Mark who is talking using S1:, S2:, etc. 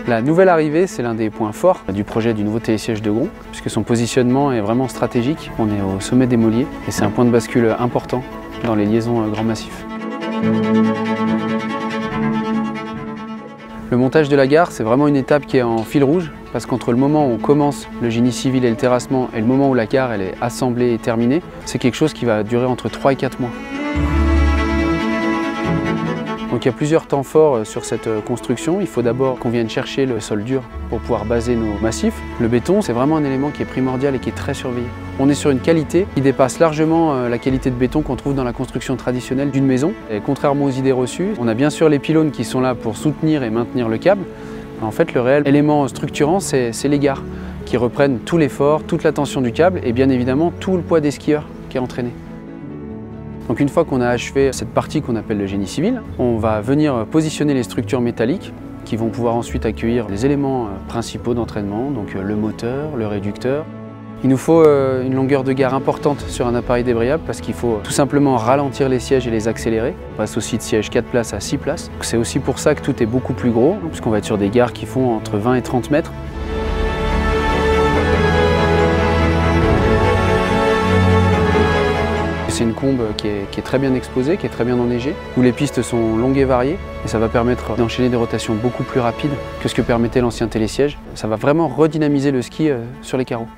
S1: La nouvelle arrivée, c'est l'un des points forts du projet du nouveau télésiège de Gronds, puisque son positionnement est vraiment stratégique. On est au sommet des Mauliers et c'est un point de bascule important dans les liaisons grands massifs. Le montage de la gare, c'est vraiment une étape qui est en fil rouge, parce qu'entre le moment où on commence le génie civil et le terrassement et le moment où la gare elle est assemblée et terminée, c'est quelque chose qui va durer entre 3 et 4 mois. Donc il y a plusieurs temps forts sur cette construction. Il faut d'abord qu'on vienne chercher le sol dur pour pouvoir baser nos massifs. Le béton, c'est vraiment un élément qui est primordial et qui est très surveillé. On est sur une qualité qui dépasse largement la qualité de béton qu'on trouve dans la construction traditionnelle d'une maison. Et contrairement aux idées reçues, on a bien sûr les pylônes qui sont là pour soutenir et maintenir le câble. En fait, le réel élément structurant, c'est les gares qui reprennent tout l'effort, toute la tension du câble et bien évidemment tout le poids des skieurs qui est entraîné. Donc une fois qu'on a achevé cette partie qu'on appelle le génie civil, on va venir positionner les structures métalliques qui vont pouvoir ensuite accueillir les éléments principaux d'entraînement, donc le moteur, le réducteur. Il nous faut une longueur de gare importante sur un appareil débrayable parce qu'il faut tout simplement ralentir les sièges et les accélérer. On passe aussi de sièges 4 places à 6 places. C'est aussi pour ça que tout est beaucoup plus gros, puisqu'on va être sur des gares qui font entre 20 et 30 mètres. C'est une combe qui est très bien exposée, qui est très bien enneigée, où les pistes sont longues et variées, et ça va permettre d'enchaîner des rotations beaucoup plus rapides que ce que permettait l'ancien télésiège. Ça va vraiment redynamiser le ski sur les carreaux.